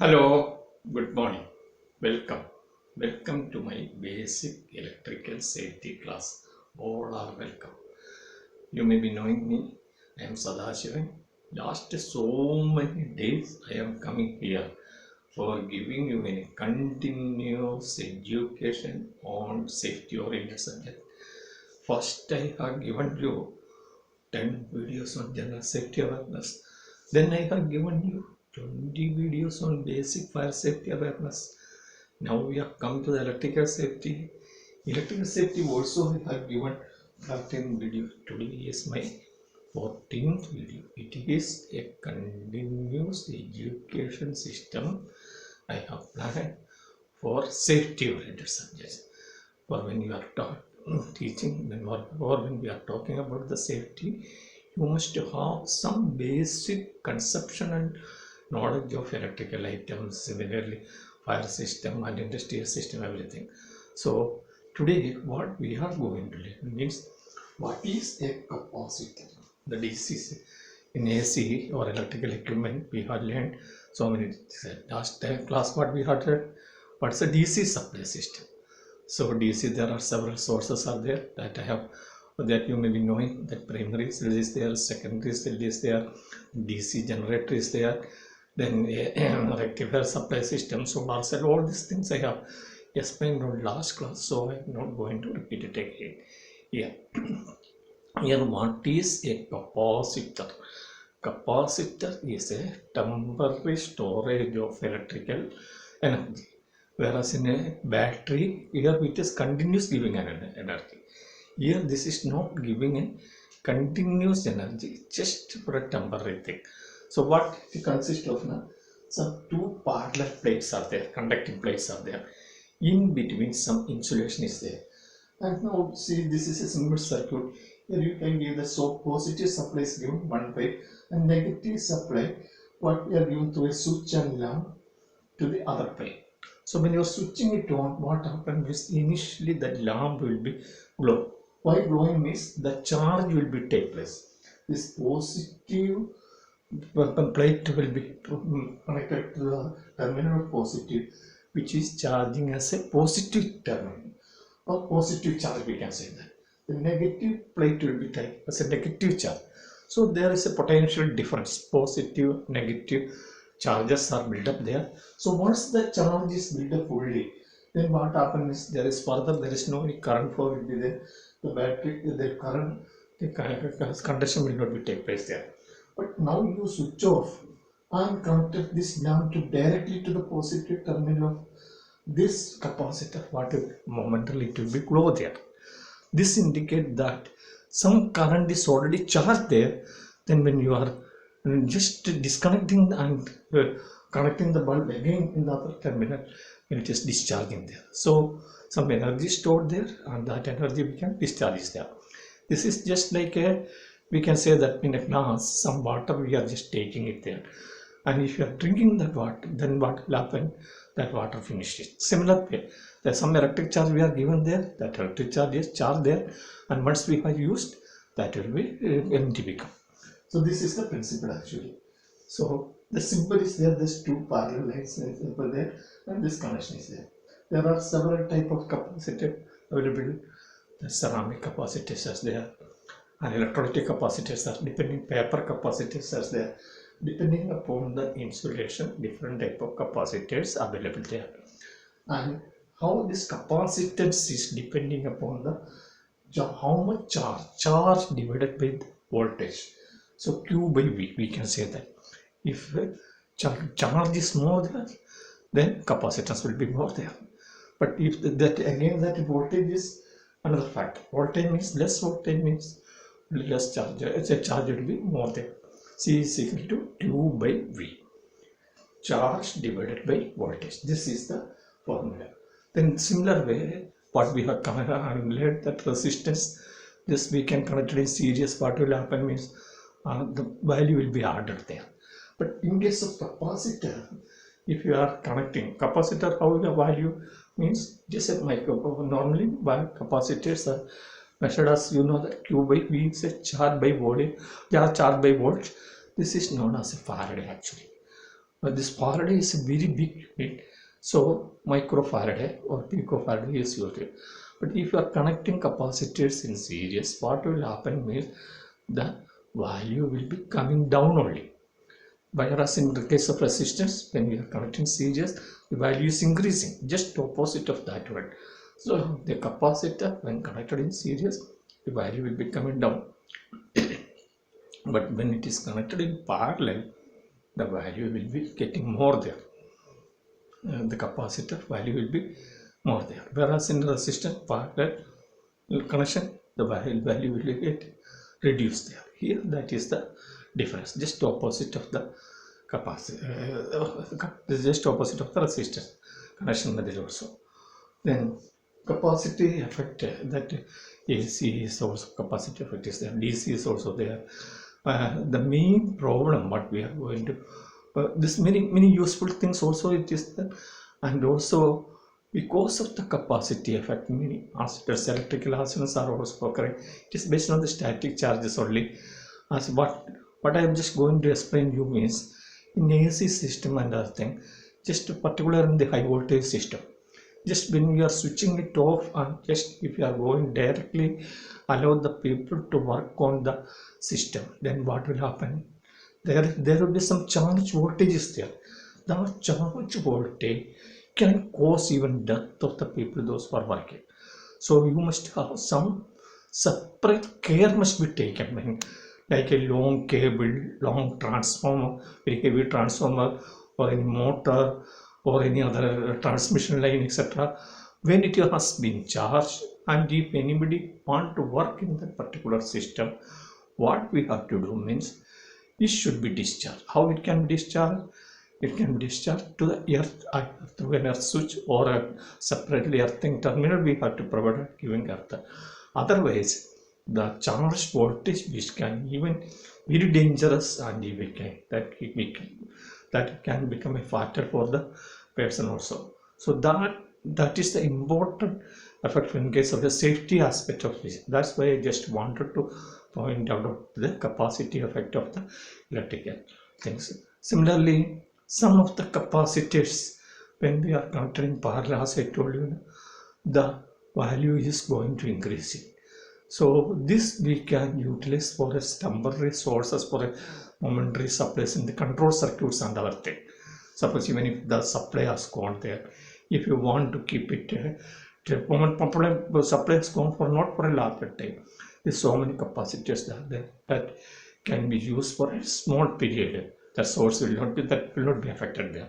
Hello, good morning. Welcome. Welcome to my basic electrical safety class. All are welcome. You may be knowing me. I am Sadashivan. Last so many days I am coming here for giving you a continuous education on safety oriented subject. First I have given you 10 videos on general safety awareness. Then I have given you 20 videos on basic fire safety awareness. Now we have come to the electrical safety. Electrical safety also I have given 13 video. Today is my 14th video. It is a continuous education system I have planned for safety oriented subjects. For when you are teaching, or when we are talking about the safety, you must have some basic conception and knowledge of electrical items, similarly fire system and industrial system, everything. So today what we are going to learn means what is a capacitor. The DC in AC or electrical equipment we have learned so many. Last time class what we had read, what's a DC supply system. So DC, there are several sources are there that I have, that you may be knowing, that primary cell is there, secondary cell is there, DC generator is there, then a rectifier supply system, solar cell, all these things I have explained on last class, so I am not going to repeat it again. Here, here what is a capacitor? Capacitor is a temporary storage of electrical energy, whereas in a battery here it is continuous giving an energy. Here this is not giving a continuous energy, just for a temporary thing. So what it consists of now? Some two parallel plates are there, conducting plates are there. In between some insulation is there. And now see, this is a simple circuit. Here you can give the positive supply is given one way and negative supply what we are given through a switch and lamp to the other plane. So when you are switching it on, what happens is initially the lamp will be glow. Why glowing means the charge will be take place. This positive plate will be connected to the terminal positive, which is charging as a positive terminal or positive charge, we can say that. The negative plate will be taken as a negative charge. So there is a potential difference, positive, negative charges are built up there. So once the charge is built up fully, then what happens is there is no any current flow will be there. The battery, the current, the conduction will not be take place there. But now you switch off and connect this lamp to directly to the positive terminal of this capacitor. What will momentarily it will be glow there. This indicates that some current is already charged there. Then when you are just disconnecting and connecting the bulb again in the other terminal, it is discharging there. So some energy stored there, and that energy we can discharge there. This is just like a, we can say that in a glass, some water we are just taking it there. And if you are drinking that water, then what will happen? That water finishes. Similar way, there's some electric charge we are given there. That electric charge is charged there, and once we have used, that will be empty become. So this is the principle actually. So the symbol is there. There's two parallel lines there, and this connection is there. There are several type of capacitor available. The ceramic capacitors are there, and electrolytic capacitors are depending. Paper capacitors are there. Depending upon the insulation, different type of capacitors available there. And how this capacitance is depending upon the how much charge divided by voltage. So Q by V, we can say that if charge is more there, then capacitance will be more there. But if that again that voltage is another factor. Voltage means less voltage means less charge. It's a charge will be more there. C is equal to Q by V. Charge divided by voltage. This is the formula. Then similar way, what we have learned that resistance, this we can connect it in series. What will happen means the value will be added there. But in case of capacitor, if you are connecting capacitor, how the value means just a micro. Normally, by capacitors are measured as, you know, that Q by V is a charge by volume, charge by volt. This is known as a Faraday actually. But this Faraday is a very big unit, so microfarad or picofarad is used. But if you are connecting capacitors in series, what will happen means the value will be coming down only. Whereas in the case of resistance, when we are connecting series, the value is increasing, just opposite of that one. So the capacitor, when connected in series, the value will be coming down. But when it is connected in parallel, the value will be getting more there. The capacitor value will be more there. Whereas in resistance parallel connection, the value will get reduced there. Here, that is the difference, just opposite of the capacitor, just opposite of the resistance connection method also. Then capacity effect, that AC is also capacity effect is there, DC is also there. The main problem what we are going to this many useful things also it is there, and also because of the capacity effect, many oscillators, electrical oscillators are also correct. It is based on the static charges only. As what I am just going to explain you means in AC system and other thing, just particular in the high voltage system, just when you are switching it off and just if you are going directly allow the people to work on the system, then what will happen? There will be some charge voltages there. That charge voltage can cause even death of the people those who are working. So you must have some separate care must be taken when, like a long cable, long transformer, very heavy transformer, or any motor, or any other transmission line, etc. When it has been charged, and if anybody want to work in that particular system, what we have to do means it should be discharged. How it can be discharged? It can be discharged to the earth through an earth switch or a separately earthing terminal we have to provide giving earth. Otherwise, the charge voltage which can even very dangerous, and that can become a factor for the person also. So that is the important effect in case of the safety aspect of this. That's why I just wanted to point out the capacity effect of the electrical things. Similarly, some of the capacitors, when we are connected in parallel, as I told you, the value is going to increase. So this we can utilize for a temporary sources for a momentary supplies in the control circuits and other thing. Suppose even if the supply has gone there, if you want to keep it moment supply has gone for not for a larger time, there's so many capacitors that can be used for a small period. The source will not be affected there.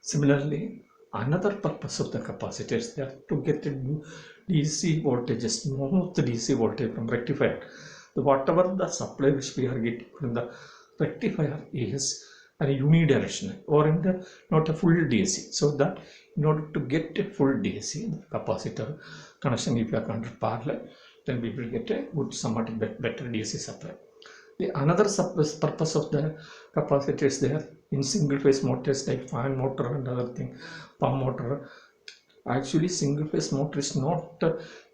Similarly, another purpose of the capacitors there to get a new DC voltage, smooth DC voltage from rectifier. Whatever the supply which we are getting from the rectifier is a unidirectional or in the not a full DC. So that in order to get a full DC, the capacitor connection, if you are connected parallel, then we will get a good somewhat better DC supply. The another purpose of the capacitor is there in single phase motors like fan motor and other thing, pump motor. Actually, single phase motor is not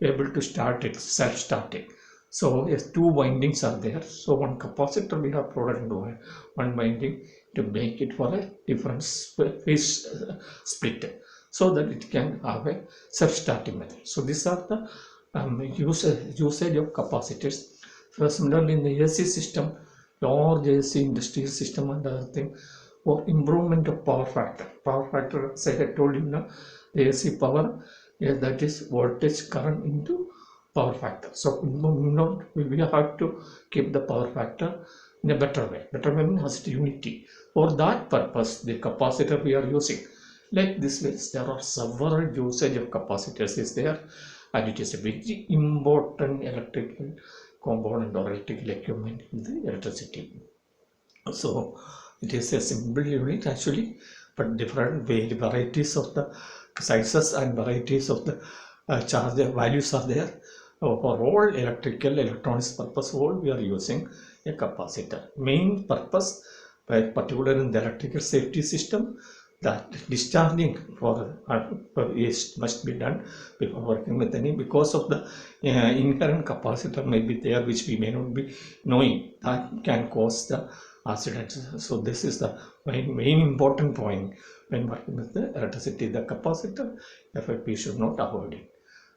able to start it self-starting. So yes, two windings are there. So one capacitor we have provided one winding to make it for a different phase split, so that it can have a self-starting method. So these are the usage of capacitors. So similarly in the AC system, large AC industrial system and other thing, for improvement of power factor. Power factor, as I had told you now, the AC power, that is voltage current into power factor. So we have to keep the power factor in a better way. Better way means has unity. For that purpose, the capacitor we are using. Like this way, there are several usage of capacitors is there, and it is a very important electrical component or electrical equipment in the electricity. So it is a simple unit actually, but different varieties of the sizes and varieties of the charge values are there. For all electrical electronics purpose, all we are using a capacitor. Main purpose, particularly in the electrical safety system, that discharging for must be done before working with any, because of the inherent capacitor may be there which we may not be knowing, that can cause the accidents. So this is the main important point when working with the electricity. The capacitor effect we should not avoid it.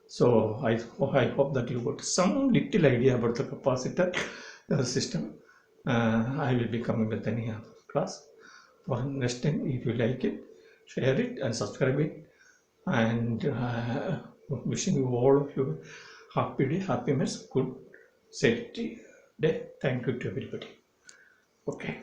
So I hope that you got some little idea about the capacitor system. I will be coming with any class for next time. If you like it, share it and subscribe it, and wishing you all of you happy day, happiness, good safety day. Thank you to everybody. Okay.